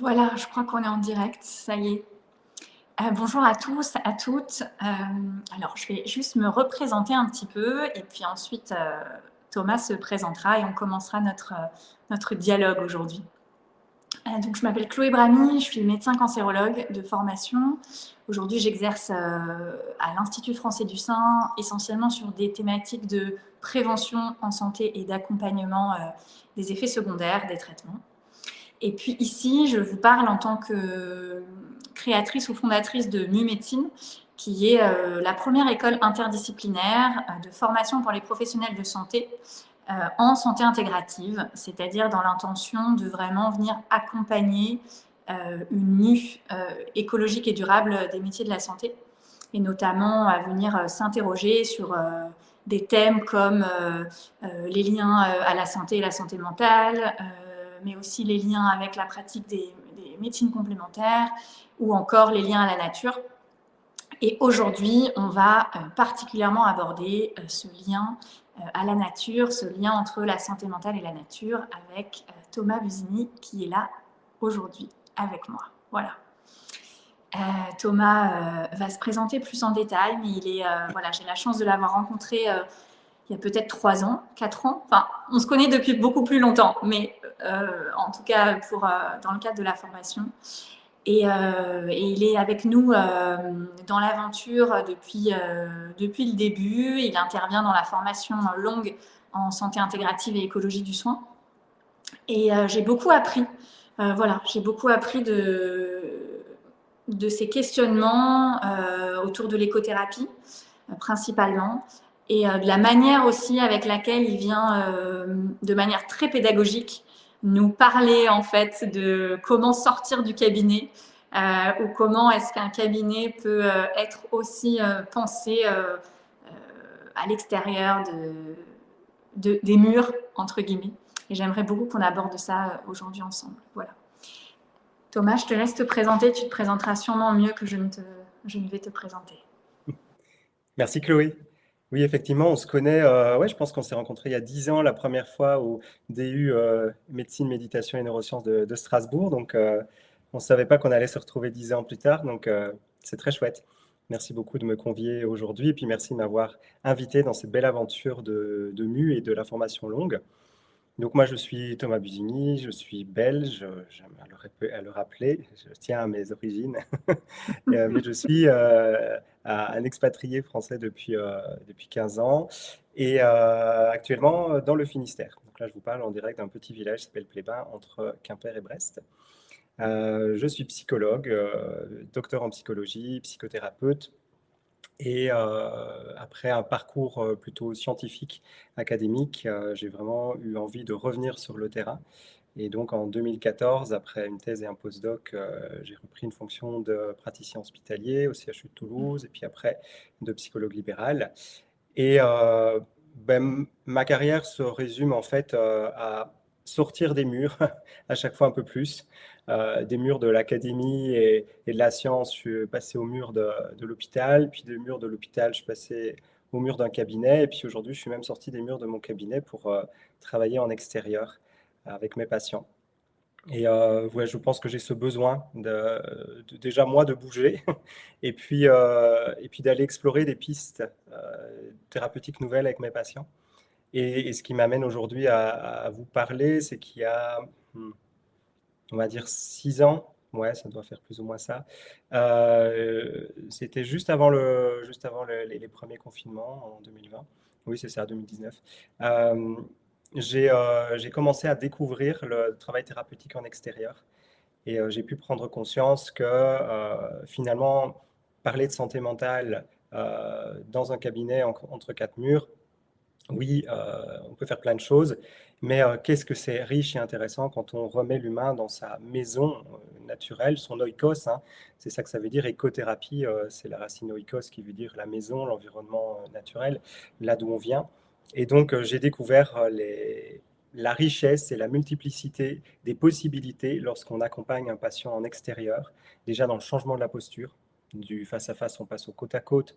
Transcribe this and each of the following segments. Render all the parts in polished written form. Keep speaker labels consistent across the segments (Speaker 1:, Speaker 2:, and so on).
Speaker 1: Voilà, je crois qu'on est en direct, ça y est. Bonjour à tous, à toutes. Alors, je vais juste me représenter un petit peu et puis ensuite, Thomas se présentera et on commencera notre dialogue aujourd'hui. Donc, je m'appelle Chloé Bramy, je suis médecin cancérologue de formation. Aujourd'hui, j'exerce à l'Institut français du sein, essentiellement sur des thématiques de prévention en santé et d'accompagnement des effets secondaires des traitements. Et puis ici, je vous parle en tant que créatrice ou fondatrice de MuMédecine, qui est la première école interdisciplinaire de formation pour les professionnels de santé en santé intégrative, c'est-à-dire dans l'intention de vraiment venir accompagner une mue écologique et durable des métiers de la santé, et notamment à venir s'interroger sur des thèmes comme les liens à la santé et la santé mentale, mais aussi les liens avec la pratique des médecines complémentaires ou encore les liens à la nature. Et aujourd'hui, on va particulièrement aborder ce lien à la nature, ce lien entre la santé mentale et la nature avec Thomas Busini qui est là aujourd'hui avec moi. Voilà. Thomas va se présenter plus en détail, mais voilà, j'ai la chance de l'avoir rencontré il y a peut-être 3 ans, 4 ans. Enfin, on se connaît depuis beaucoup plus longtemps, mais en tout cas dans le cadre de la formation. Et il est avec nous dans l'aventure depuis le début. Il intervient dans la formation longue en santé intégrative et écologie du soin. Et j'ai beaucoup appris. Voilà, j'ai beaucoup appris de ces questionnements autour de l'écothérapie, principalement, et de la manière aussi avec laquelle il vient, de manière très pédagogique, nous parler en fait de comment sortir du cabinet ou comment est-ce qu'un cabinet peut être aussi pensé à l'extérieur des murs, entre guillemets. Et j'aimerais beaucoup qu'on aborde ça aujourd'hui ensemble. Voilà. Thomas, je te laisse te présenter. Tu te présenteras sûrement mieux que je ne vais te présenter.
Speaker 2: Merci Chloé. Oui, effectivement, on se connaît. Ouais, je pense qu'on s'est rencontrés il y a 10 ans, la première fois au DU Médecine, Méditation et Neurosciences de Strasbourg. Donc, on ne savait pas qu'on allait se retrouver 10 ans plus tard. Donc, c'est très chouette. Merci beaucoup de me convier aujourd'hui. Et puis, merci de m'avoir invité dans cette belle aventure de MU et de la formation longue. Donc moi, je suis Thomas Busini, je suis belge, j'aime à le rappeler, je tiens à mes origines, mais je suis un expatrié français depuis 15 ans et actuellement dans le Finistère. Donc là, je vous parle en direct d'un petit village qui s'appelle Plébin, entre Quimper et Brest. Je suis psychologue, docteur en psychologie, psychothérapeute, et après un parcours plutôt scientifique, académique, j'ai vraiment eu envie de revenir sur le terrain. Et donc en 2014, après une thèse et un postdoc, j'ai repris une fonction de praticien hospitalier au CHU de Toulouse et puis après de psychologue libéral. Et ma carrière se résume en fait à sortir des murs, à chaque fois un peu plus, des murs de l'académie et de la science. Je suis passé au mur de l'hôpital, puis des murs de l'hôpital, je suis passé au mur d'un cabinet, et puis aujourd'hui, je suis même sorti des murs de mon cabinet pour travailler en extérieur avec mes patients. Et ouais, je pense que j'ai ce besoin déjà moi de bouger et puis d'aller explorer des pistes thérapeutiques nouvelles avec mes patients. Et ce qui m'amène aujourd'hui à vous parler, c'est qu'il y a, on va dire, 6 ans, ouais, ça doit faire plus ou moins ça. C'était juste avant les premiers confinements en 2020. Oui, c'est ça, 2019. J'ai commencé à découvrir le travail thérapeutique en extérieur. Et j'ai pu prendre conscience que finalement, parler de santé mentale dans un cabinet entre quatre murs, oui, on peut faire plein de choses, mais qu'est-ce que c'est riche et intéressant quand on remet l'humain dans sa maison naturelle, son oikos, hein, c'est ça que ça veut dire, écothérapie, c'est la racine oikos qui veut dire la maison, l'environnement naturel, là d'où on vient. Et donc j'ai découvert la richesse et la multiplicité des possibilités lorsqu'on accompagne un patient en extérieur, déjà dans le changement de la posture, du face à face, on passe au côte à côte.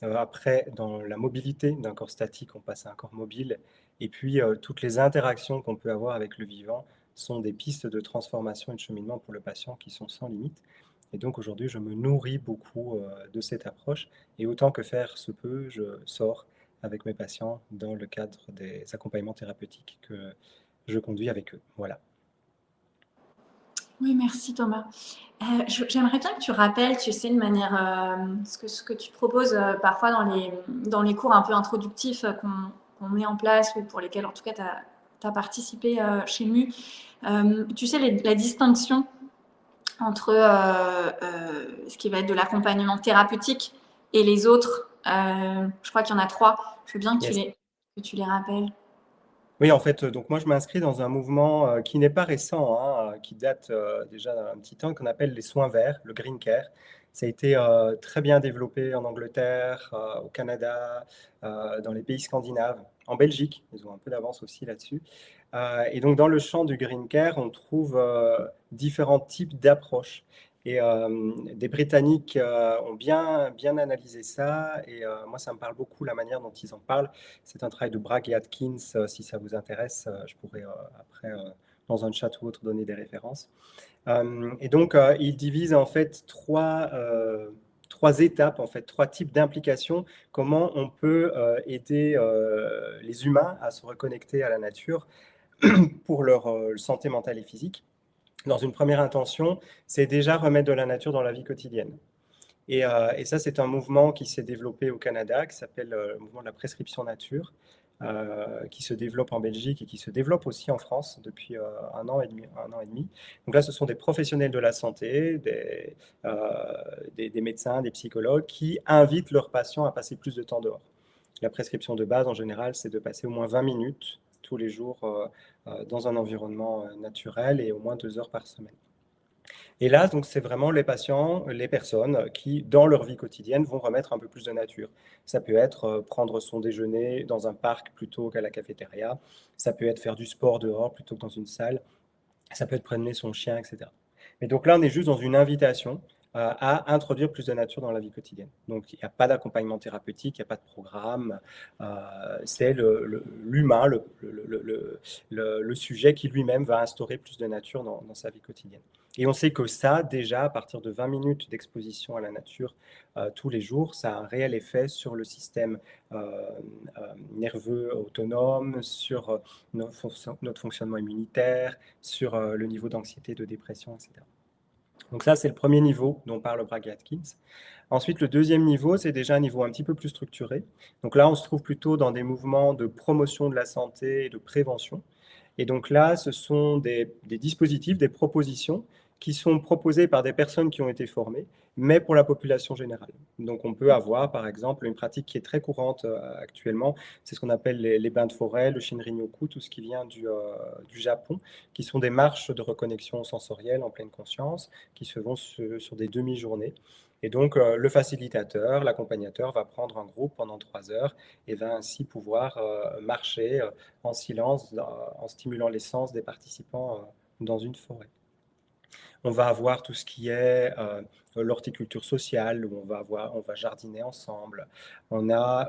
Speaker 2: Après, dans la mobilité d'un corps statique, on passe à un corps mobile. Et puis, toutes les interactions qu'on peut avoir avec le vivant, sont des pistes de transformation et de cheminement pour le patient qui sont sans limite. Et donc aujourd'hui, je me nourris beaucoup de cette approche et autant que faire se peut, je sors avec mes patients dans le cadre des accompagnements thérapeutiques que je conduis avec eux. Voilà.
Speaker 1: Oui, merci Thomas. J'aimerais bien que tu rappelles, tu sais, de manière, ce que tu proposes parfois dans les cours un peu introductifs qu'on met en place ou pour lesquels en tout cas tu as participé chez MU. Tu sais, la distinction entre ce qui va être de l'accompagnement thérapeutique et les autres. Je crois qu'il y en a trois. Je veux bien que
Speaker 2: Yes.
Speaker 1: que tu les rappelles.
Speaker 2: Oui, en fait, donc moi je m'inscris dans un mouvement qui n'est pas récent, hein, qui date déjà d'un petit temps, qu'on appelle les soins verts, le green care. Ça a été très bien développé en Angleterre, au Canada, dans les pays scandinaves, en Belgique, ils ont un peu d'avance aussi là-dessus. Et donc dans le champ du green care, on trouve différents types d'approches. Et des Britanniques ont bien analysé ça, et moi ça me parle beaucoup la manière dont ils en parlent. C'est un travail de Bragg et Atkins, si ça vous intéresse, je pourrais après, dans un chat ou autre, donner des références. Et donc, il divise en fait trois étapes, en fait, trois types d'implications, comment on peut aider les humains à se reconnecter à la nature pour leur santé mentale et physique. Dans une première intention, c'est déjà remettre de la nature dans la vie quotidienne. Et ça, c'est un mouvement qui s'est développé au Canada, qui s'appelle le mouvement de la prescription nature, qui se développe en Belgique et qui se développe aussi en France depuis un an et demi. Donc là, ce sont des professionnels de la santé, des médecins, des psychologues qui invitent leurs patients à passer plus de temps dehors. La prescription de base, en général, c'est de passer au moins 20 minutes tous les jours dans un environnement naturel et au moins 2 heures par semaine. Et là, donc, c'est vraiment les patients, les personnes qui, dans leur vie quotidienne, vont remettre un peu plus de nature. Ça peut être prendre son déjeuner dans un parc plutôt qu'à la cafétéria. Ça peut être faire du sport dehors plutôt que dans une salle. Ça peut être promener son chien, etc. Mais donc là, on est juste dans une invitation à introduire plus de nature dans la vie quotidienne. Donc, il n'y a pas d'accompagnement thérapeutique, il n'y a pas de programme. C'est l'humain, le sujet qui lui-même va instaurer plus de nature dans sa vie quotidienne. Et on sait que ça, déjà, à partir de 20 minutes d'exposition à la nature tous les jours, ça a un réel effet sur le système nerveux autonome, sur notre fonctionnement immunitaire, sur le niveau d'anxiété, de dépression, etc. Donc ça, c'est le premier niveau dont parle Bragg et Atkins. Ensuite, le deuxième niveau, c'est déjà un niveau un petit peu plus structuré. Donc là, on se trouve plutôt dans des mouvements de promotion de la santé et de prévention. Et donc là, ce sont des dispositifs, des propositions qui sont proposées par des personnes qui ont été formées, mais pour la population générale. Donc on peut avoir, par exemple, une pratique qui est très courante actuellement, c'est ce qu'on appelle les bains de forêt, le Shinrin-yoku, tout ce qui vient du Japon, qui sont des marches de reconnexion sensorielle en pleine conscience, qui se font sur des demi-journées. Et donc, le facilitateur, l'accompagnateur va prendre un groupe pendant 3 heures et va ainsi pouvoir marcher en silence, en stimulant les sens des participants dans une forêt. On va avoir tout ce qui est l'horticulture sociale, où on va jardiner ensemble. On a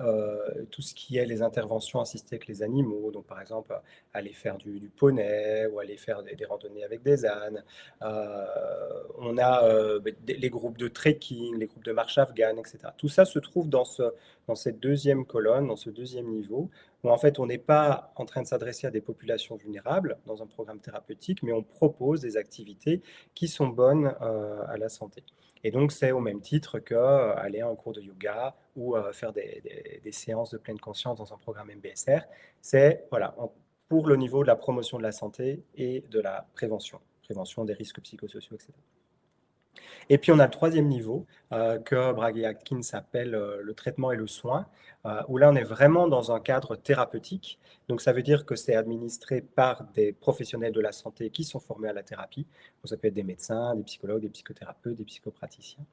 Speaker 2: tout ce qui est les interventions assistées avec les animaux, donc par exemple aller faire du poney ou aller faire des randonnées avec des ânes. On a les groupes de trekking, les groupes de marche afghane, etc. Tout ça se trouve dans cette deuxième colonne, dans ce deuxième niveau, où en fait on n'est pas en train de s'adresser à des populations vulnérables dans un programme thérapeutique, mais on propose des activités qui sont bonnes à la santé. Et donc, c'est au même titre qu'aller à un cours de yoga ou faire des séances de pleine conscience dans un programme MBSR. C'est voilà, pour le niveau de la promotion de la santé et de la prévention des risques psychosociaux, etc. Et puis, on a le troisième niveau que Bragg et Atkins appellent le traitement et le soin, où là, on est vraiment dans un cadre thérapeutique. Donc, ça veut dire que c'est administré par des professionnels de la santé qui sont formés à la thérapie. Donc, ça peut être des médecins, des psychologues, des psychothérapeutes, des psychopraticiens.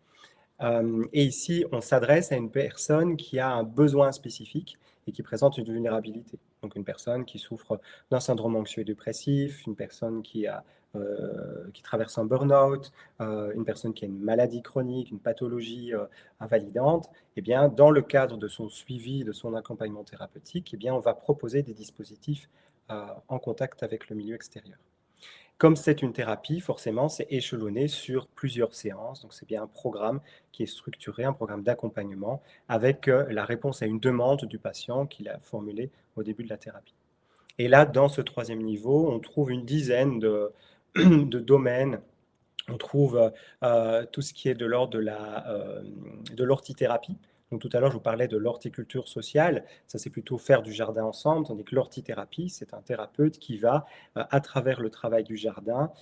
Speaker 2: Et ici, on s'adresse à une personne qui a un besoin spécifique et qui présente une vulnérabilité. Donc une personne qui souffre d'un syndrome anxieux et dépressif, une personne qui traverse un burn-out, une personne qui a une maladie chronique, une pathologie invalidante. Eh bien, dans le cadre de son suivi, de son accompagnement thérapeutique, eh bien, on va proposer des dispositifs en contact avec le milieu extérieur. Comme c'est une thérapie, forcément, c'est échelonné sur plusieurs séances. Donc, c'est bien un programme qui est structuré, un programme d'accompagnement avec la réponse à une demande du patient qu'il a formulée au début de la thérapie. Et là, dans ce troisième niveau, on trouve une dizaine de domaines. On trouve tout ce qui est de l'ordre de l'hortithérapie. Donc tout à l'heure, je vous parlais de l'horticulture sociale. Ça, c'est plutôt faire du jardin ensemble, tandis que l'hortithérapie, c'est un thérapeute qui va, à travers le travail du jardin,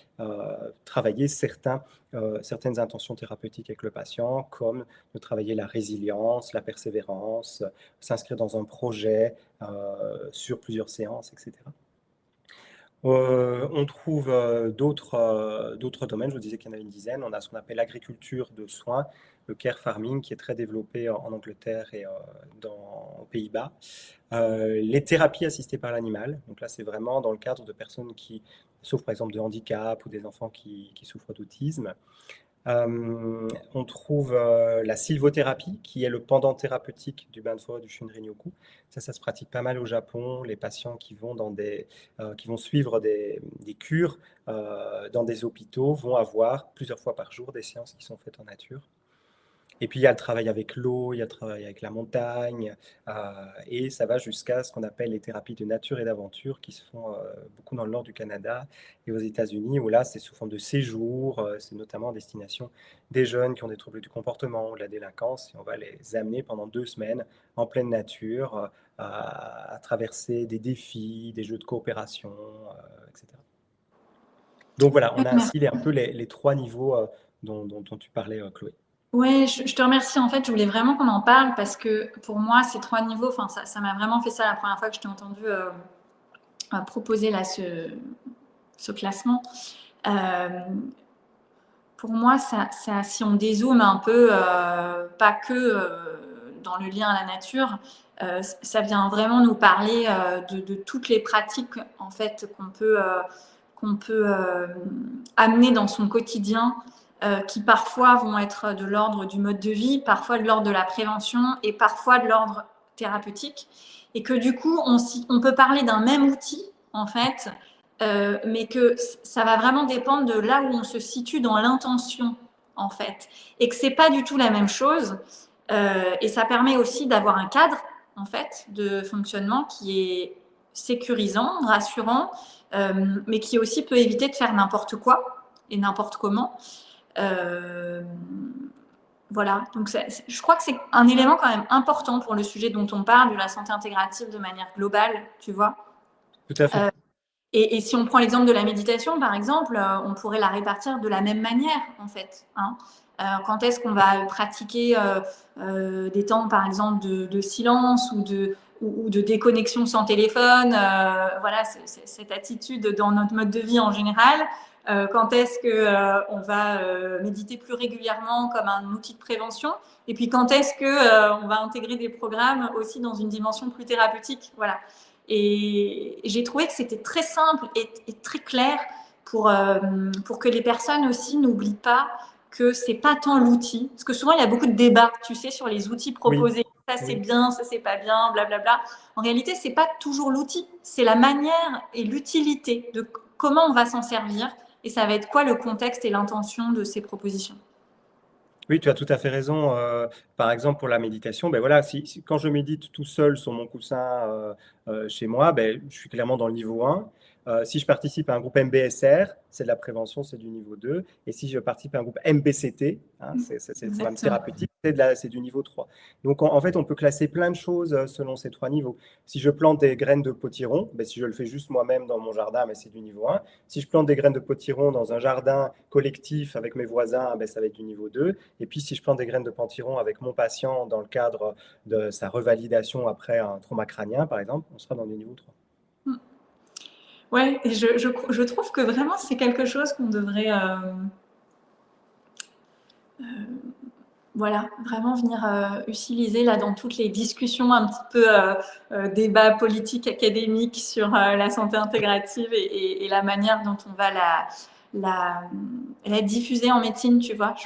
Speaker 2: travailler certaines intentions thérapeutiques avec le patient, comme de travailler la résilience, la persévérance, s'inscrire dans un projet sur plusieurs séances, etc. On trouve d'autres domaines, je vous disais qu'il y en a une dizaine. On a ce qu'on appelle l'agriculture de soins, le care farming, qui est très développé en Angleterre et aux Pays-Bas. Les thérapies assistées par l'animal, donc là c'est vraiment dans le cadre de personnes qui souffrent par exemple de handicap ou des enfants qui souffrent d'autisme. On trouve la sylvothérapie, qui est le pendant thérapeutique du bain de forêt du Shunrin-yoku. Ça se pratique pas mal au Japon. Les patients qui vont, qui vont suivre des cures dans des hôpitaux vont avoir plusieurs fois par jour des séances qui sont faites en nature. Et puis il y a le travail avec l'eau, il y a le travail avec la montagne, et ça va jusqu'à ce qu'on appelle les thérapies de nature et d'aventure qui se font beaucoup dans le nord du Canada et aux États-Unis, où là c'est sous forme de séjour, c'est notamment à destination des jeunes qui ont des troubles du comportement ou de la délinquance, et on va les amener pendant 2 semaines en pleine nature à traverser des défis, des jeux de coopération, etc. Donc voilà, on a ainsi un peu les 3 niveaux dont tu parlais, Chloé.
Speaker 1: Oui, je te remercie. En fait, je voulais vraiment qu'on en parle parce que pour moi, ces 3 niveaux, enfin, ça m'a vraiment fait ça la première fois que je t'ai entendu proposer là ce classement. Pour moi, si on dézoome un peu, pas que dans le lien à la nature, ça vient vraiment nous parler de toutes les pratiques en fait qu'on peut amener dans son quotidien, qui parfois vont être de l'ordre du mode de vie, parfois de l'ordre de la prévention et parfois de l'ordre thérapeutique. Et que du coup, on peut parler d'un même outil, en fait, mais que ça va vraiment dépendre de là où on se situe dans l'intention, en fait. Et que c'est pas du tout la même chose. Et ça permet aussi d'avoir un cadre, en fait, de fonctionnement qui est sécurisant, rassurant, mais qui aussi peut éviter de faire n'importe quoi et n'importe comment. Voilà, donc je crois que c'est un élément quand même important pour le sujet dont on parle, de la santé intégrative de manière globale, tu vois.
Speaker 2: Tout à fait.
Speaker 1: Et si on prend l'exemple de la méditation, par exemple, on pourrait la répartir de la même manière, en fait. Hein. Quand est-ce qu'on va pratiquer des temps, par exemple, de silence ou de déconnexion sans téléphone, voilà, cette attitude dans notre mode de vie en général. Quand est-ce qu'on va méditer plus régulièrement comme un outil de prévention, et puis quand est-ce qu'on va intégrer des programmes aussi dans une dimension plus thérapeutique. Voilà. Et j'ai trouvé que c'était très simple et très clair pour que les personnes aussi n'oublient pas que c'est pas tant l'outil, parce que souvent il y a beaucoup de débats, tu sais, sur les outils proposés. Oui. Ça c'est bien, ça c'est pas bien, blablabla. En réalité, c'est pas toujours l'outil, c'est la manière et l'utilité de comment on va s'en servir, et ça va être quoi le contexte et l'intention de ces propositions.
Speaker 2: Oui, tu as tout à fait raison. Par exemple, pour la méditation, ben voilà, quand je médite tout seul sur mon coussin chez moi, ben, je suis clairement dans le niveau 1. Si je participe à un groupe MBSR, c'est de la prévention, c'est du niveau 2. Et si je participe à un groupe MBCT, hein, c'est le programme thérapeutique, c'est du niveau 3. Donc, en fait, on peut classer plein de choses selon ces 3 niveaux. Si je plante des graines de potiron, ben, si je le fais juste moi-même dans mon jardin, ben, c'est du niveau 1. Si je plante des graines de potiron dans un jardin collectif avec mes voisins, ben, ça va être du niveau 2. Et puis, si je plante des graines de potiron avec mon patient dans le cadre de sa revalidation après un trauma crânien, par exemple, on sera dans du niveau 3.
Speaker 1: Ouais, et je trouve que vraiment c'est quelque chose qu'on devrait voilà, vraiment venir utiliser là dans toutes les discussions un petit peu débats politiques, académiques sur la santé intégrative et la manière dont on va la diffuser en médecine, tu vois.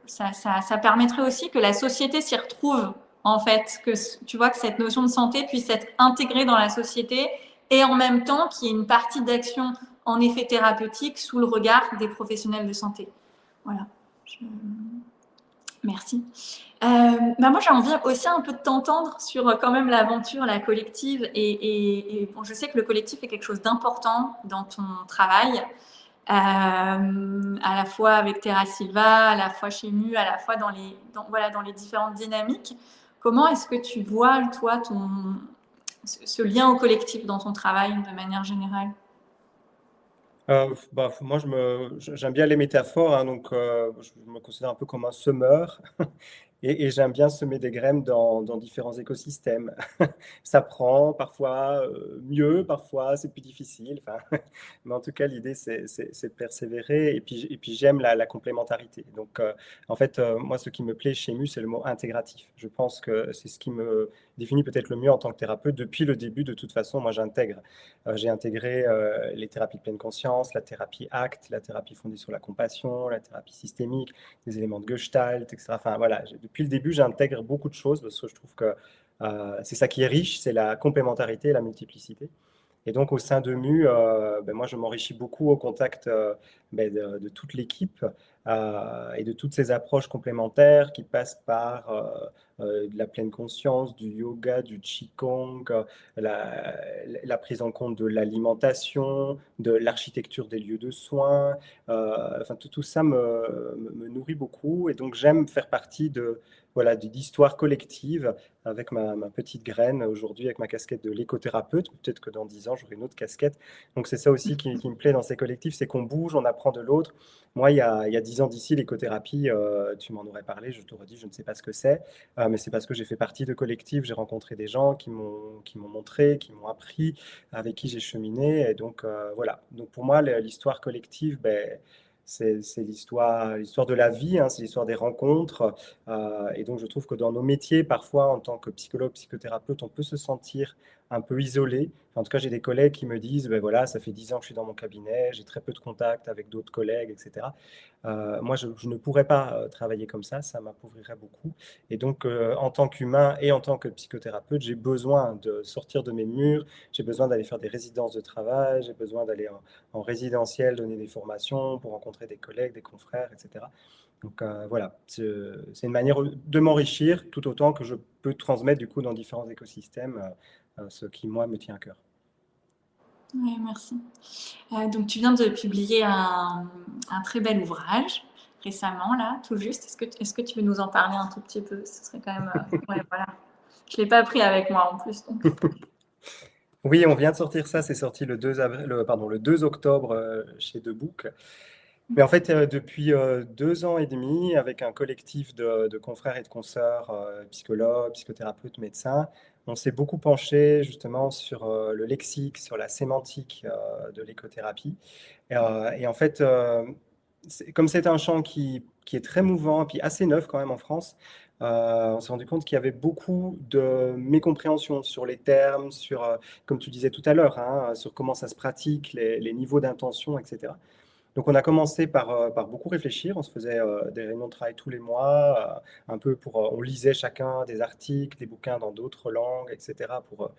Speaker 1: Ça permettrait aussi que la société s'y retrouve, en fait, que tu vois que cette notion de santé puisse être intégrée dans la société et en même temps qu'il y ait une partie d'action en effet thérapeutique sous le regard des professionnels de santé. Voilà. Merci. Moi, j'ai envie aussi un peu de t'entendre sur quand même l'aventure, la collective. Et bon, je sais que le collectif est quelque chose d'important dans ton travail, à la fois avec Terra Silva, à la fois chez MU, à la fois dans les différentes dynamiques. Comment est-ce que tu vois, toi, ce lien au collectif dans ton travail de manière générale?
Speaker 2: Moi, j'aime bien les métaphores, hein, donc je me considère un peu comme un semeur et j'aime bien semer des graines dans différents écosystèmes. Ça prend parfois mieux, parfois c'est plus difficile. Enfin, mais en tout cas, l'idée, c'est de persévérer et puis j'aime la complémentarité. Donc, en fait, moi, ce qui me plaît chez MU, c'est le mot intégratif. Je pense que c'est ce qui me définit peut-être le mieux en tant que thérapeute. Depuis le début, de toute façon, moi, j'ai intégré les thérapies de pleine conscience, la thérapie ACT, la thérapie fondée sur la compassion, la thérapie systémique, des éléments de Gestalt, etc. Enfin, voilà, depuis le début, j'intègre beaucoup de choses parce que je trouve que c'est ça qui est riche, c'est la complémentarité et la multiplicité. Et donc, au sein de MU, moi, je m'enrichis beaucoup au contact de toute l'équipe et de toutes ces approches complémentaires qui passent par de la pleine conscience, du yoga, du qigong, la prise en compte de l'alimentation, de l'architecture des lieux de soins. Enfin, tout ça me nourrit beaucoup. Et donc, j'aime faire partie d'histoires collectives avec ma petite graine aujourd'hui, avec ma casquette de l'écothérapeute. Peut-être que dans 10 ans, j'aurai une autre casquette. Donc, c'est ça aussi qui me plaît dans ces collectifs, c'est qu'on bouge, on apprend de l'autre. Moi, il y a 10 ans d'ici, l'écothérapie, tu m'en aurais parlé, je t'aurais dit, je ne sais pas ce que c'est, mais c'est parce que j'ai fait partie de collectifs, j'ai rencontré des gens qui m'ont montré, qui m'ont appris, avec qui j'ai cheminé. Et donc, voilà. Donc, pour moi, l'histoire collective, c'est l'histoire de la vie, hein, c'est l'histoire des rencontres. Et donc, je trouve que dans nos métiers, parfois, en tant que psychologue, psychothérapeute, on peut se sentir un peu isolé. En tout cas, j'ai des collègues qui me disent, ben voilà, ça fait 10 ans que je suis dans mon cabinet, j'ai très peu de contact avec d'autres collègues, etc. Moi, je ne pourrais pas travailler comme ça m'appauvrirait beaucoup. Et donc, en tant qu'humain et en tant que psychothérapeute, j'ai besoin de sortir de mes murs, j'ai besoin d'aller faire des résidences de travail, j'ai besoin d'aller en résidentiel, donner des formations pour rencontrer des collègues, des confrères, etc. Donc voilà, c'est une manière de m'enrichir tout autant que je peux transmettre du coup dans différents écosystèmes ce qui, moi, me tient à cœur.
Speaker 1: Oui, merci. Donc, tu viens de publier un très bel ouvrage récemment, là, tout juste. Est-ce que tu veux nous en parler un tout petit peu? Ce serait quand même... ouais, voilà. Je ne l'ai pas pris avec moi en plus. Donc.
Speaker 2: Oui, on vient de sortir ça, c'est sorti le 2 avril, le 2 octobre chez The Book. Mais en fait, depuis 2 ans et demi, avec un collectif de confrères et de consoeurs, psychologues, psychothérapeutes, médecins, on s'est beaucoup penché justement sur le lexique, sur la sémantique de l'écothérapie. Et en fait, comme c'est un champ qui est très mouvant et puis assez neuf quand même en France, on s'est rendu compte qu'il y avait beaucoup de mécompréhension sur les termes, sur, comme tu disais tout à l'heure, hein, sur comment ça se pratique, les niveaux d'intention, etc. Donc on a commencé par beaucoup réfléchir, on se faisait des réunions de travail tous les mois, un peu on lisait chacun des articles, des bouquins dans d'autres langues, etc., pour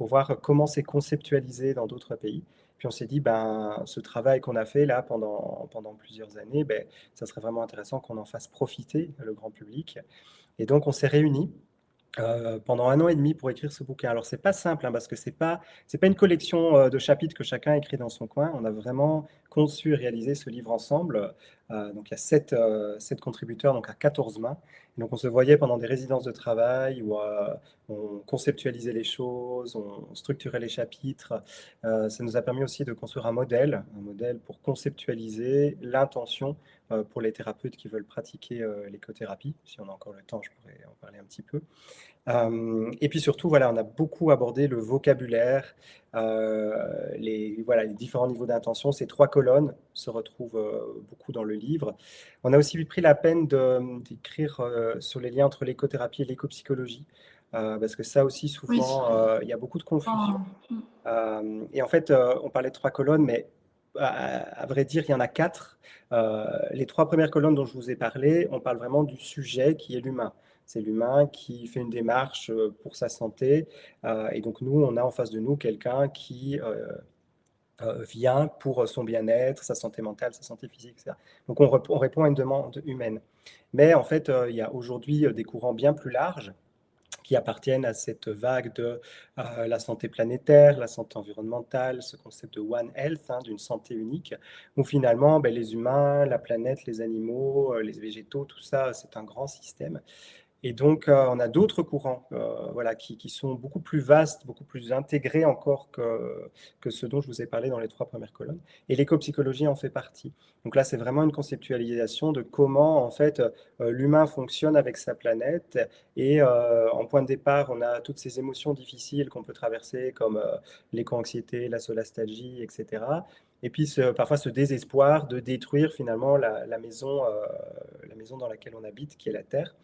Speaker 2: voir comment c'est conceptualisé dans d'autres pays. Puis on s'est dit, ben, ce travail qu'on a fait là pendant plusieurs années, ben, ça serait vraiment intéressant qu'on en fasse profiter le grand public. Et donc on s'est réunis pendant 1 an et demi pour écrire ce bouquin. Alors, c'est pas simple, hein, parce que c'est pas une collection de chapitres que chacun écrit dans son coin. On a vraiment conçu et réalisé ce livre ensemble. Donc, il y a 7 contributeurs, donc à 14 mains. Et donc, on se voyait pendant des résidences de travail où on conceptualisait les choses, on structurait les chapitres. Ça nous a permis aussi de construire un modèle pour conceptualiser l'intention pour les thérapeutes qui veulent pratiquer l'écothérapie. Si on a encore le temps, je pourrais en parler un petit peu. Et puis surtout, voilà, on a beaucoup abordé le vocabulaire, les différents niveaux d'intention. Ces 3 colonnes se retrouvent beaucoup dans le livre. On a aussi pris la peine d'écrire sur les liens entre l'écothérapie et l'écopsychologie, parce que ça aussi,
Speaker 1: Oui.
Speaker 2: souvent, il y a beaucoup de confusion. Et en fait, on parlait de 3 colonnes, mais à vrai dire, il y en a 4. Les 3 premières colonnes dont je vous ai parlé, on parle vraiment du sujet qui est l'humain. C'est l'humain qui fait une démarche pour sa santé. Et donc, nous, on a en face de nous quelqu'un qui vient pour son bien-être, sa santé mentale, sa santé physique, etc. Donc on répond à une demande humaine. Mais en fait, il y a aujourd'hui des courants bien plus larges qui appartiennent à cette vague de la santé planétaire, la santé environnementale, ce concept de One Health, hein, d'une santé unique, où finalement les humains, la planète, les animaux, les végétaux, tout ça, c'est un grand système. Et donc, on a d'autres courants voilà, qui sont beaucoup plus vastes, beaucoup plus intégrés encore que ceux dont je vous ai parlé dans les 3 premières colonnes. Et l'éco-psychologie en fait partie. Donc là, c'est vraiment une conceptualisation de comment, en fait, l'humain fonctionne avec sa planète. Et en point de départ, on a toutes ces émotions difficiles qu'on peut traverser, comme l'éco-anxiété, la solastalgie, etc. Et puis, parfois, ce désespoir de détruire finalement la maison dans laquelle on habite, qui est la Terre.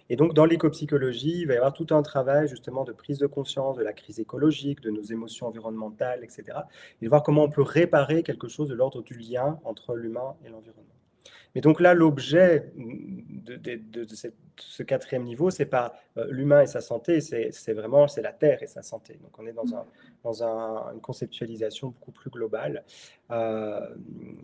Speaker 2: Et donc, dans l'éco-psychologie, il va y avoir tout un travail justement de prise de conscience de la crise écologique, de nos émotions environnementales, etc. Et de voir comment on peut réparer quelque chose de l'ordre du lien entre l'humain et l'environnement. Mais donc là, l'objet de ce 4e niveau, c'est pas l'humain et sa santé, c'est vraiment la Terre et sa santé. Donc on est dans une conceptualisation beaucoup plus globale.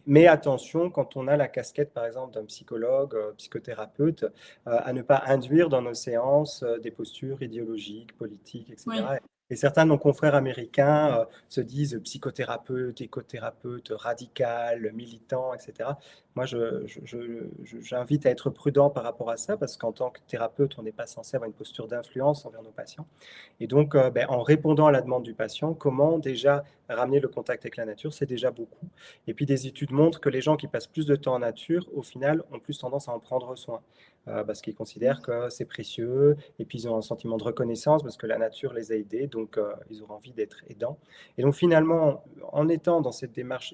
Speaker 2: Mais attention, quand on a la casquette, par exemple, d'un psychologue, psychothérapeute, à ne pas induire dans nos séances des postures idéologiques, politiques,
Speaker 1: Oui.
Speaker 2: etc. Et certains de nos confrères américains se disent psychothérapeutes, écothérapeutes, radical, militants, etc. Moi, j'invite à être prudent par rapport à ça, parce qu'en tant que thérapeute, on n'est pas censé avoir une posture d'influence envers nos patients. Et donc, en répondant à la demande du patient, comment déjà ramener le contact avec la nature, c'est déjà beaucoup. Et puis, des études montrent que les gens qui passent plus de temps en nature, au final, ont plus tendance à en prendre soin, parce qu'ils considèrent que c'est précieux, et puis ils ont un sentiment de reconnaissance, parce que la nature les a aidés, donc ils auront envie d'être aidants. Et donc, finalement, en étant dans cette démarche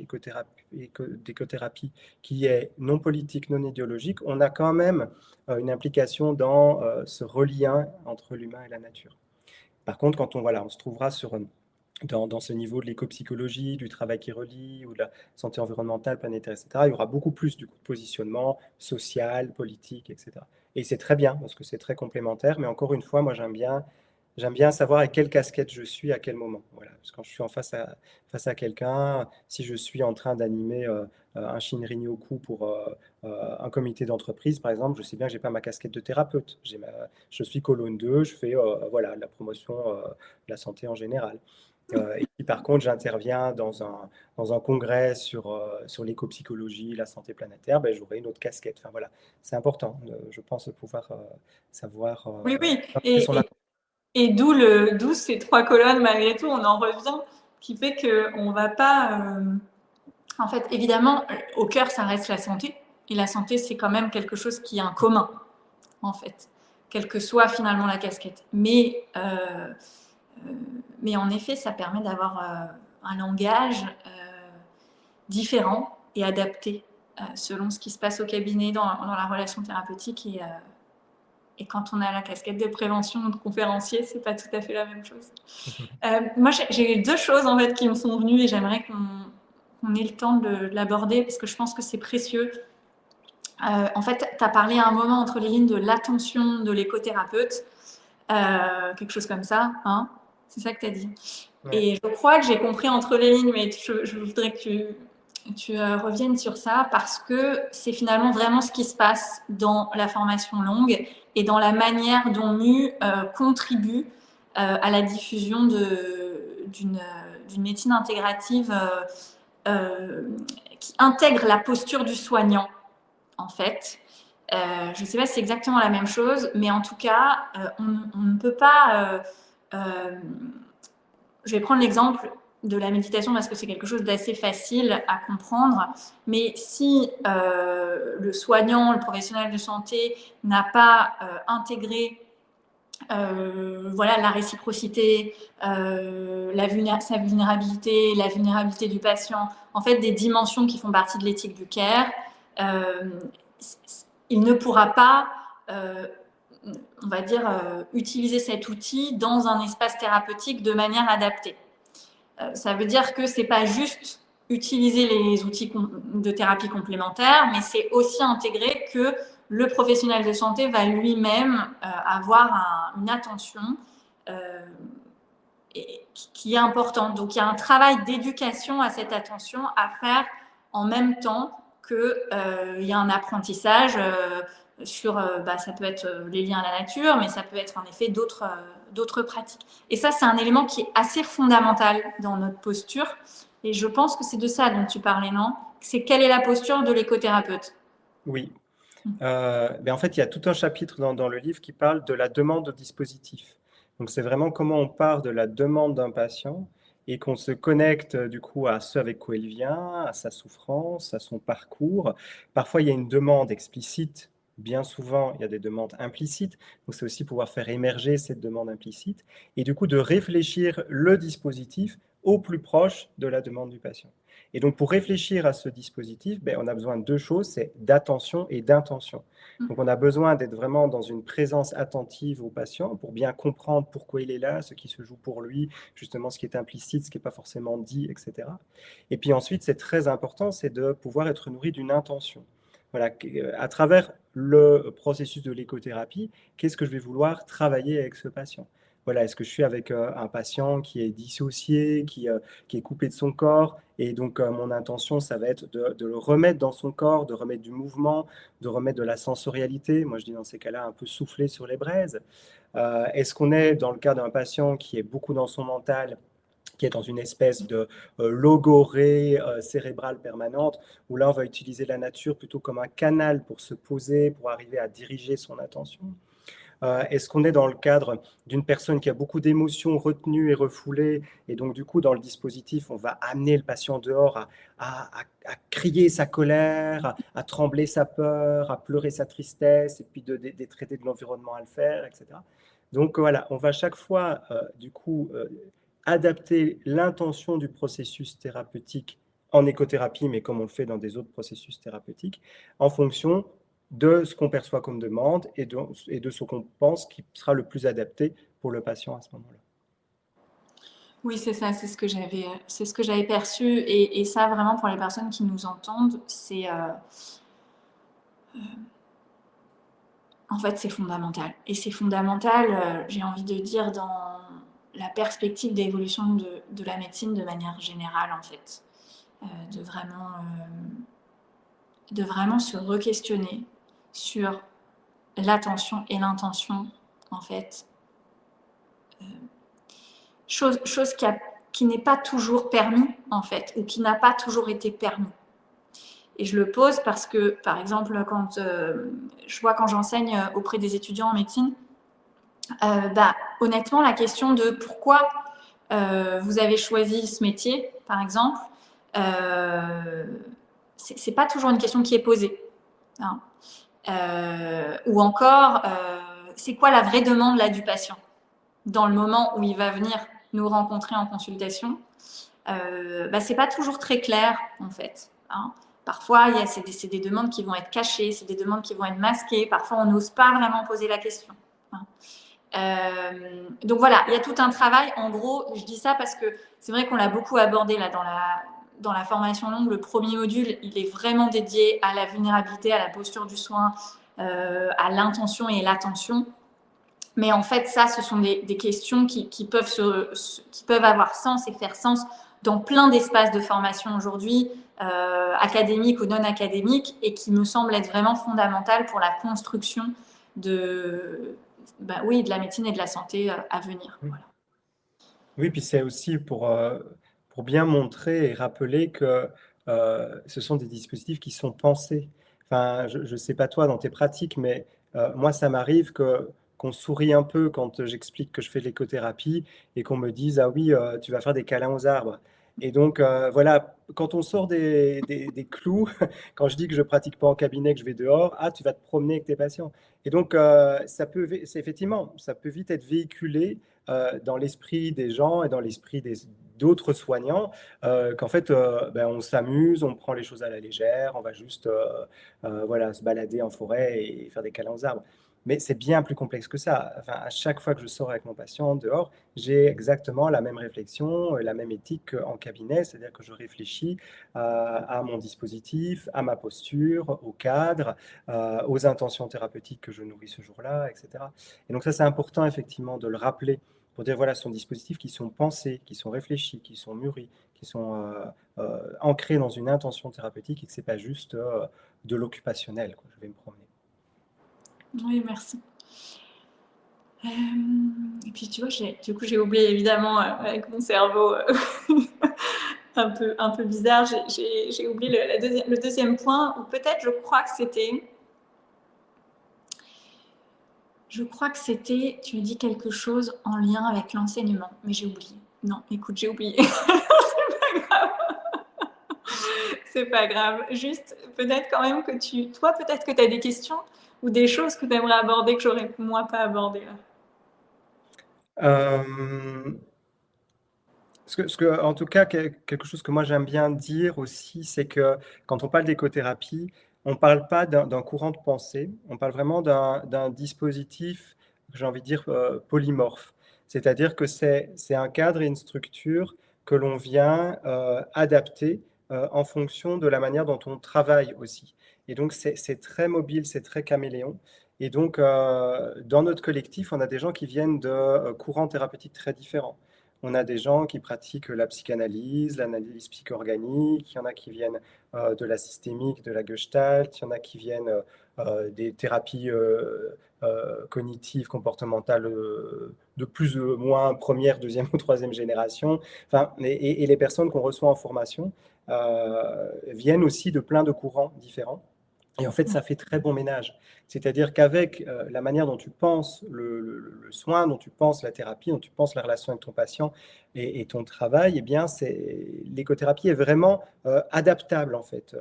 Speaker 2: d'écothérapie, qui est non politique, non idéologique, on a quand même une implication dans ce relien entre l'humain et la nature. Par contre, quand on se trouvera dans ce niveau de l'éco-psychologie, du travail qui relie, ou de la santé environnementale, planétaire, etc., il y aura beaucoup plus du coup, de positionnement social, politique, etc. Et c'est très bien, parce que c'est très complémentaire, mais encore une fois, moi j'aime bien savoir à quelle casquette je suis, à quel moment. Voilà. Parce que quand je suis face à quelqu'un, si je suis en train d'animer un Shinrin-yoku pour un comité d'entreprise, par exemple, je sais bien que je n'ai pas ma casquette de thérapeute. Je suis colonne 2, je fais voilà, la promotion de la santé en général. Et puis, par contre, j'interviens dans un congrès sur l'éco-psychologie, la santé planétaire, ben, j'aurai une autre casquette. Enfin, voilà. C'est important, je pense, de pouvoir savoir
Speaker 1: Oui, oui.
Speaker 2: quelle son
Speaker 1: Et d'où ces 3 colonnes, malgré tout, on en revient, qui fait qu'on ne va pas. En fait, évidemment, au cœur, ça reste la santé. Et la santé, c'est quand même quelque chose qui est un commun, en fait, quelle que soit finalement la casquette. Mais en effet, ça permet d'avoir un langage différent et adapté selon ce qui se passe au cabinet dans la relation thérapeutique. Et quand on a la casquette de prévention ou de conférencier, c'est pas tout à fait la même chose. Moi, j'ai 2 choses en fait qui me sont venues et j'aimerais qu'on ait le temps de l'aborder parce que je pense que c'est précieux. En fait, tu as parlé à un moment entre les lignes de l'attention de l'écothérapeute, quelque chose comme ça, hein, c'est ça que tu as dit.
Speaker 2: Ouais.
Speaker 1: Et je crois que j'ai compris entre les lignes, mais je voudrais que tu reviennes sur ça parce que c'est finalement vraiment ce qui se passe dans la formation longue et dans la manière dont MU contribue à la diffusion d'une médecine intégrative qui intègre la posture du soignant, en fait. Je ne sais pas si c'est exactement la même chose, mais en tout cas, on ne peut pas... je vais prendre l'exemple de la méditation parce que c'est quelque chose d'assez facile à comprendre. Mais si le soignant, le professionnel de santé n'a pas intégré voilà, la réciprocité, sa vulnérabilité, la vulnérabilité du patient, en fait des dimensions qui font partie de l'éthique du care, il ne pourra pas on va dire, utiliser cet outil dans un espace thérapeutique de manière adaptée. Ça veut dire que ce n'est pas juste utiliser les outils de thérapie complémentaire, mais c'est aussi intégrer que le professionnel de santé va lui-même avoir une attention qui est importante. Donc, il y a un travail d'éducation à cette attention à faire en même temps qu'il y a un apprentissage sur, ça peut être les liens à la nature, mais ça peut être en effet d'autres pratiques. Et ça, c'est un élément qui est assez fondamental dans notre posture. Et je pense que c'est de ça dont tu parlais, non? C'est quelle est la posture de l'écothérapeute?
Speaker 2: Oui. En fait, il y a tout un chapitre dans le livre qui parle de la demande au dispositif. Donc, c'est vraiment comment on part de la demande d'un patient et qu'on se connecte du coup à ce avec quoi il vient, à sa souffrance, à son parcours. Parfois, il y a une demande explicite. Bien souvent, il y a des demandes implicites. Donc, c'est aussi pouvoir faire émerger cette demande implicite et du coup de réfléchir le dispositif au plus proche de la demande du patient. Et donc, pour réfléchir à ce dispositif, on a besoin de deux choses, c'est d'attention et d'intention. Donc, on a besoin d'être vraiment dans une présence attentive au patient pour bien comprendre pourquoi il est là, ce qui se joue pour lui, justement ce qui est implicite, ce qui n'est pas forcément dit, etc. Et puis ensuite, c'est très important, c'est de pouvoir être nourri d'une intention. Voilà, à travers le processus de l'écothérapie, qu'est-ce que je vais vouloir travailler avec ce patient? Voilà, est-ce que je suis avec un patient qui est dissocié, qui est coupé de son corps? Et donc, mon intention, ça va être de le remettre dans son corps, de remettre du mouvement, de remettre de la sensorialité. Moi, je dis dans ces cas-là, un peu souffler sur les braises. Est-ce qu'on est dans le cas d'un patient qui est beaucoup dans son mental, qui est dans une espèce de logorée cérébrale permanente, où là, on va utiliser la nature plutôt comme un canal pour se poser, pour arriver à diriger son attention? Est-ce qu'on est dans le cadre d'une personne qui a beaucoup d'émotions retenues et refoulées, et donc du coup dans le dispositif on va amener le patient dehors à crier sa colère, à trembler sa peur, à pleurer sa tristesse, et puis de traiter de l'environnement à le faire, etc. Donc voilà, on va chaque fois du coup adapter l'intention du processus thérapeutique en écothérapie, mais comme on le fait dans des autres processus thérapeutiques, en fonction de ce qu'on perçoit comme demande et de ce qu'on pense qui sera le plus adapté pour le patient à ce moment-là.
Speaker 1: Oui, c'est ça, c'est ce que j'avais perçu. Et ça, vraiment, pour les personnes qui nous entendent, en fait, c'est fondamental. Et c'est fondamental, j'ai envie de dire, dans la perspective d'évolution de la médecine de manière générale, en fait. De vraiment se re-questionner sur l'attention et l'intention, en fait. Chose qui n'est pas toujours permis, en fait, ou qui n'a pas toujours été permis. Et je le pose parce que, par exemple, quand j'enseigne auprès des étudiants en médecine, honnêtement, la question de pourquoi vous avez choisi ce métier, par exemple, c'est pas toujours une question qui est posée. Hein. Ou encore, c'est quoi la vraie demande là du patient dans le moment où il va venir nous rencontrer en consultation? C'est pas toujours très clair en fait. Hein. Parfois, c'est des demandes qui vont être cachées, c'est des demandes qui vont être masquées. Parfois, on n'ose pas vraiment poser la question. Hein. Donc voilà, il y a tout un travail. En gros, je dis ça parce que c'est vrai qu'on l'a beaucoup abordé là dans la formation longue. Le premier module, il est vraiment dédié à la vulnérabilité, à la posture du soin, à l'intention et l'attention. Mais en fait, ça, ce sont des questions qui peuvent avoir sens et faire sens dans plein d'espaces de formation aujourd'hui, académiques ou non académiques, et qui me semblent être vraiment fondamentales pour la construction de la médecine et de la santé à venir. Voilà.
Speaker 2: Oui, puis c'est aussi pour bien montrer et rappeler que ce sont des dispositifs qui sont pensés. Enfin, je ne sais pas toi dans tes pratiques, mais moi, ça m'arrive qu'on sourie un peu quand j'explique que je fais de l'écothérapie et qu'on me dise, ah oui, tu vas faire des câlins aux arbres. Et donc, voilà, quand on sort des clous, quand je dis que je pratique pas en cabinet, que je vais dehors, ah, tu vas te promener avec tes patients. Et donc, effectivement, ça peut vite être véhiculé dans l'esprit des gens et dans l'esprit d'autres soignants, qu'en fait, on s'amuse, on prend les choses à la légère, on va juste voilà, se balader en forêt et faire des câlins aux arbres. Mais c'est bien plus complexe que ça. Enfin, à chaque fois que je sors avec mon patient dehors, j'ai exactement la même réflexion, la même éthique qu'en cabinet, c'est-à-dire que je réfléchis à mon dispositif, à ma posture, au cadre, aux intentions thérapeutiques que je nourris ce jour-là, etc. Et donc ça, c'est important effectivement de le rappeler pour dire, voilà, ce sont des dispositifs qui sont pensés, qui sont réfléchis, qui sont mûris, qui sont ancrés dans une intention thérapeutique et que ce n'est pas juste de l'occupationnel, quoi. Je vais me promener.
Speaker 1: Oui, merci. Et puis tu vois, du coup j'ai oublié évidemment avec mon cerveau un peu bizarre, j'ai oublié le deuxième point, ou peut-être je crois que c'était, tu me dis quelque chose en lien avec l'enseignement, mais j'ai oublié. Non, écoute, j'ai oublié. C'est pas grave. C'est pas grave. Juste, peut-être quand même que toi, peut-être que tu as des questions ou des choses que tu aimerais aborder que j'aurais moi pas abordées là.
Speaker 2: En tout cas, quelque chose que moi j'aime bien dire aussi, c'est que quand on parle d'écothérapie, on ne parle pas d'un courant de pensée, on parle vraiment d'un dispositif, j'ai envie de dire, polymorphe. C'est-à-dire que c'est un cadre et une structure que l'on vient adapter en fonction de la manière dont on travaille aussi. Et donc, c'est très mobile, c'est très caméléon. Et donc, dans notre collectif, on a des gens qui viennent de courants thérapeutiques très différents. On a des gens qui pratiquent la psychanalyse, l'analyse psychorganique, il y en a qui viennent de la systémique, de la gestalt, il y en a qui viennent des thérapies cognitives, comportementales de plus ou moins première, deuxième ou troisième génération. Enfin, et les personnes qu'on reçoit en formation viennent aussi de plein de courants différents. Et en fait, ça fait très bon ménage. C'est-à-dire qu'avec la manière dont tu penses le soin, dont tu penses la thérapie, dont tu penses la relation avec ton patient et ton travail, eh bien, l'écothérapie est vraiment adaptable en fait.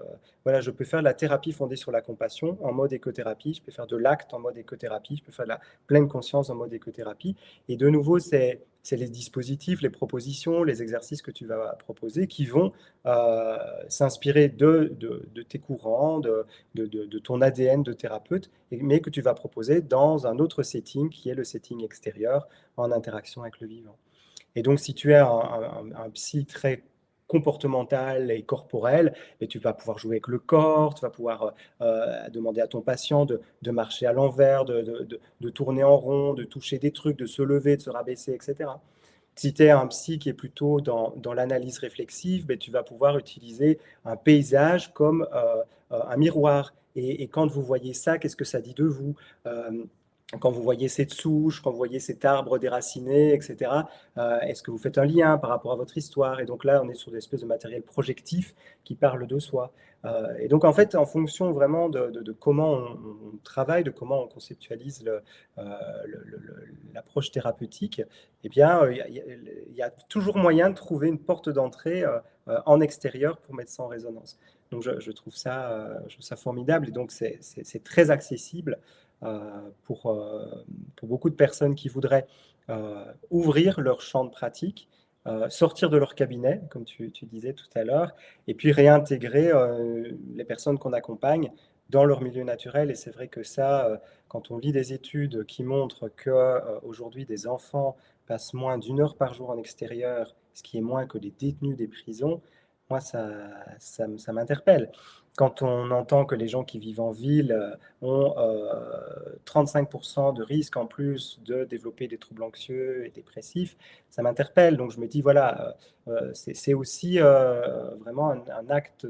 Speaker 2: Voilà, je peux faire de la thérapie fondée sur la compassion en mode écothérapie, je peux faire de l'acte en mode écothérapie, je peux faire de la pleine conscience en mode écothérapie. Et de nouveau, c'est les dispositifs, les propositions, les exercices que tu vas proposer qui vont s'inspirer de tes courants, de ton ADN de thérapeute, mais que tu vas proposer dans un autre setting qui est le setting extérieur en interaction avec le vivant. Et donc, si tu es un psy très comportemental et corporel, et tu vas pouvoir jouer avec le corps, tu vas pouvoir demander à ton patient de marcher à l'envers, de tourner en rond, de toucher des trucs, de se lever, de se rabaisser, etc. Si tu es un psy qui est plutôt dans l'analyse réflexive, ben, tu vas pouvoir utiliser un paysage comme un miroir. Et quand vous voyez ça, qu'est-ce que ça dit de vous quand vous voyez cette souche, quand vous voyez cet arbre déraciné, etc., est-ce que vous faites un lien par rapport à votre histoire? Et donc là, on est sur des espèces de matériel projectif qui parle de soi. Et donc, en fait, en fonction vraiment de comment on travaille, de comment on conceptualise l'approche thérapeutique, eh bien, il y a toujours moyen de trouver une porte d'entrée en extérieur pour mettre ça en résonance. Donc, je trouve ça formidable et donc c'est très accessible pour beaucoup de personnes qui voudraient ouvrir leur champ de pratique, sortir de leur cabinet, comme tu disais tout à l'heure, et puis réintégrer les personnes qu'on accompagne dans leur milieu naturel. Et c'est vrai que ça, quand on lit des études qui montrent qu'aujourd'hui des enfants passent moins d'une heure par jour en extérieur, ce qui est moins que les détenus des prisons, moi, ça m'interpelle. Quand on entend que les gens qui vivent en ville ont 35% de risque en plus de développer des troubles anxieux et dépressifs, ça m'interpelle. Donc je me dis, voilà, c'est aussi vraiment un acte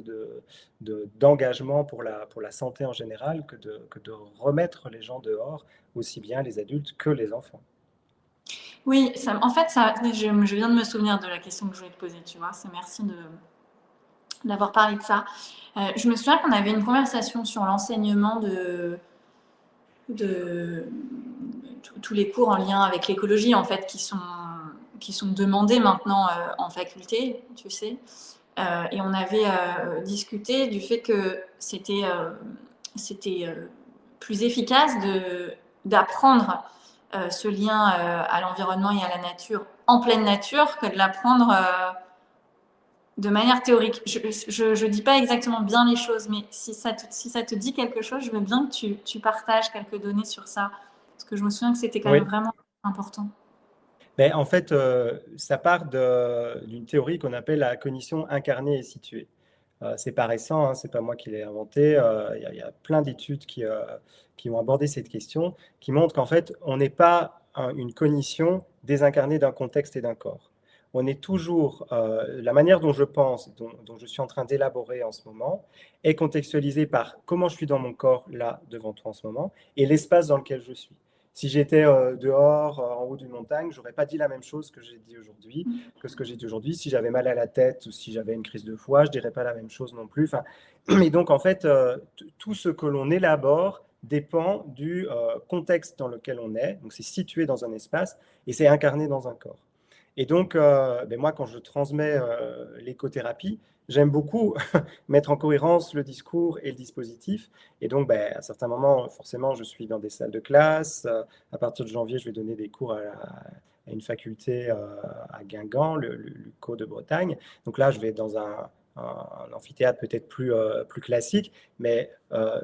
Speaker 2: d'engagement pour la santé en général que de remettre les gens dehors, aussi bien les adultes que les enfants.
Speaker 1: Oui, en fait, je viens de me souvenir de la question que je voulais te poser, tu vois. Merci d'avoir parlé de ça. Je me souviens qu'on avait une conversation sur l'enseignement de tous les cours en lien avec l'écologie, en fait, qui sont demandés maintenant en faculté, tu sais. Et on avait discuté du fait que c'était plus efficace d'apprendre ce lien à l'environnement et à la nature en pleine nature que de l'apprendre de manière théorique. Je dis pas exactement bien les choses, mais si ça te dit quelque chose, je veux bien que tu partages quelques données sur ça. Parce que je me souviens que c'était quand même
Speaker 2: Oui.
Speaker 1: vraiment important.
Speaker 2: Mais en fait, ça part d'une théorie qu'on appelle la cognition incarnée et située. C'est pas récent, hein, c'est pas moi qui l'ai inventé. Il y a plein d'études qui ont abordé cette question, qui montrent qu'en fait, on n'est pas une cognition désincarnée d'un contexte et d'un corps. On est toujours, la manière dont je pense, dont je suis en train d'élaborer en ce moment, est contextualisée par comment je suis dans mon corps, là, devant toi en ce moment, et l'espace dans lequel je suis. Si j'étais dehors, en haut d'une montagne, j'aurais pas dit la même chose que j'ai dit aujourd'hui, que ce que j'ai dit aujourd'hui. Si j'avais mal à la tête ou si j'avais une crise de foie, je dirais pas la même chose non plus. Enfin, et donc, en fait, tout ce que l'on élabore dépend du contexte dans lequel on est. Donc, c'est situé dans un espace et c'est incarné dans un corps. Et donc, ben moi, quand je transmets l'écothérapie, j'aime beaucoup mettre en cohérence le discours et le dispositif. Et donc, ben, à certains moments, forcément, je suis dans des salles de classe. À partir de janvier, je vais donner des cours à une faculté à Guingamp, le LUCO de Bretagne. Donc là, je vais dans un amphithéâtre peut-être plus classique, mais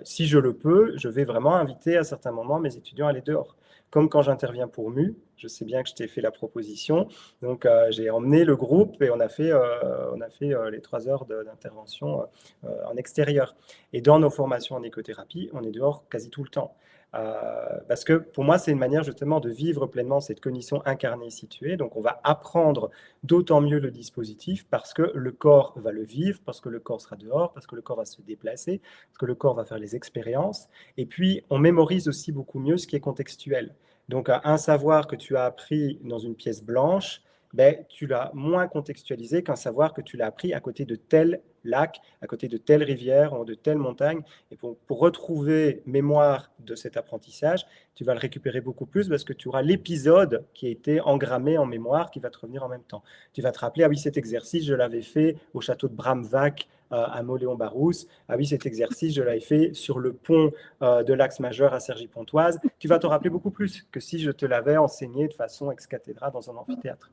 Speaker 2: si je le peux, je vais vraiment inviter à certains moments mes étudiants à aller dehors. Comme quand j'interviens pour MU, je sais bien que je t'ai fait la proposition, donc j'ai emmené le groupe et on a fait les 3 heures d'intervention en extérieur. Et dans nos formations en écothérapie, on est dehors quasi tout le temps. Parce que pour moi, c'est une manière justement de vivre pleinement cette cognition incarnée située. Donc on va apprendre d'autant mieux le dispositif parce que le corps va le vivre, parce que le corps sera dehors, parce que le corps va se déplacer, parce que le corps va faire les expériences. Et puis, on mémorise aussi beaucoup mieux ce qui est contextuel. Donc, un savoir que tu as appris dans une pièce blanche, ben, tu l'as moins contextualisé qu'un savoir que tu l'as appris à côté de tel lac, à côté de telle rivière ou de telle montagne. Et pour retrouver mémoire de cet apprentissage, tu vas le récupérer beaucoup plus parce que tu auras l'épisode qui a été engrammé en mémoire qui va te revenir en même temps. Tu vas te rappeler, ah oui, cet exercice, je l'avais fait au château de Bramvac à Mauléon-Barousse. Ah oui, cet exercice, je l'avais fait sur le pont de l'Axe majeur à Cergy-Pontoise. Tu vas te rappeler beaucoup plus que si je te l'avais enseigné de façon ex cathedra dans un amphithéâtre.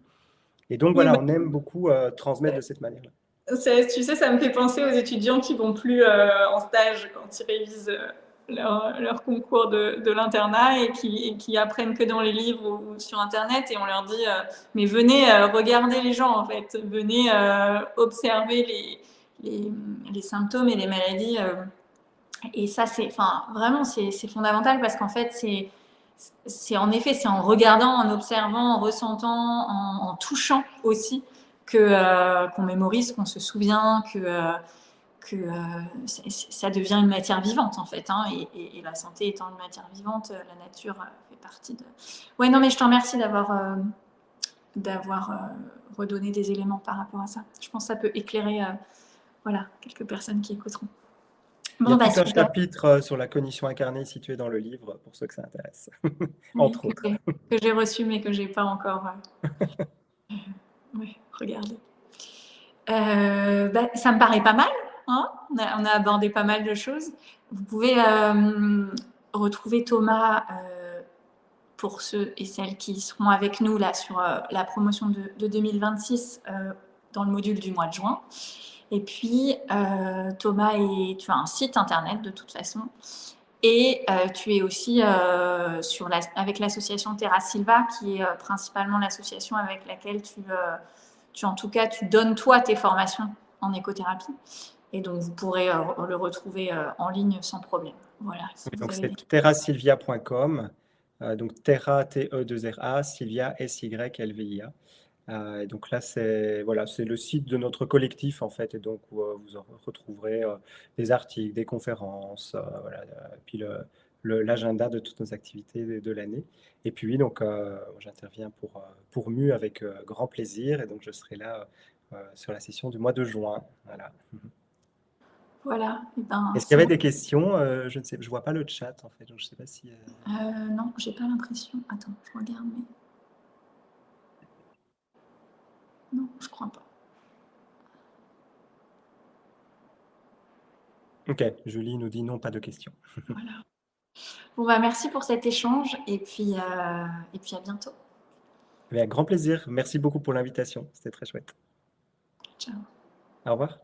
Speaker 2: Et donc,
Speaker 1: Oui,
Speaker 2: voilà,
Speaker 1: bah,
Speaker 2: on aime beaucoup transmettre de cette manière-là.
Speaker 1: tu sais, ça me fait penser aux étudiants qui vont plus en stage quand ils révisent leur concours de l'internat et qui apprennent que dans les livres ou sur Internet et on leur dit mais venez regarder les gens en fait, venez observer les symptômes et les maladies. Et ça, vraiment, c'est fondamental parce qu'en fait, c'est en effet, c'est en regardant, en observant, en ressentant, en touchant aussi qu'on mémorise, qu'on se souvient, ça devient une matière vivante en fait. Hein, et la santé étant une matière vivante, la nature fait partie de. Ouais, non, mais je te remercie d'avoir redonné des éléments par rapport à ça. Je pense que ça peut éclairer voilà, quelques personnes qui écouteront.
Speaker 2: Il y
Speaker 1: Bon,
Speaker 2: a
Speaker 1: bah
Speaker 2: tout un
Speaker 1: super.
Speaker 2: chapitre sur la cognition incarnée situé dans le livre, pour ceux que ça intéresse,
Speaker 1: Oui,
Speaker 2: entre autres.
Speaker 1: que j'ai reçu mais que j'ai pas encore oui, regardé. Bah, ça me paraît pas mal. Hein, on a abordé pas mal de choses. Vous pouvez retrouver Thomas pour ceux et celles qui seront avec nous là sur la promotion de 2026 dans le module du mois de juin. Et puis, Thomas, tu as un site internet de toute façon. Et tu es aussi avec l'association Terra Silva, qui est principalement l'association avec laquelle en tout cas, tu donnes toi tes formations en écothérapie. Et donc, vous pourrez le retrouver en ligne sans problème. Voilà. Si vous
Speaker 2: Donc,
Speaker 1: avez
Speaker 2: c'est terrasilvia.com. Donc, Terra, T-E-2-R-A, Sylvia, S-Y-L-V-I-A. Et donc là, c'est voilà, c'est le site de notre collectif en fait, et donc vous retrouverez des articles, des conférences, voilà, puis l'agenda de toutes nos activités de l'année. Et puis donc j'interviens pour MU avec grand plaisir, et donc je serai là sur la session du mois de juin. Voilà.
Speaker 1: Voilà. Et ben,
Speaker 2: Est-ce qu'il y
Speaker 1: c'est
Speaker 2: avait
Speaker 1: bon.
Speaker 2: des questions? Je ne sais, je vois pas le chat en fait, donc je sais pas si.
Speaker 1: Non, j'ai pas l'impression. Attends, je regarde, mais non, je crois pas.
Speaker 2: Ok, Julie nous dit non, pas de questions.
Speaker 1: Voilà. Bon, bah, merci pour cet échange et puis à bientôt.
Speaker 2: Avec grand plaisir. Merci beaucoup pour l'invitation. C'était très chouette.
Speaker 1: Ciao.
Speaker 2: Au revoir.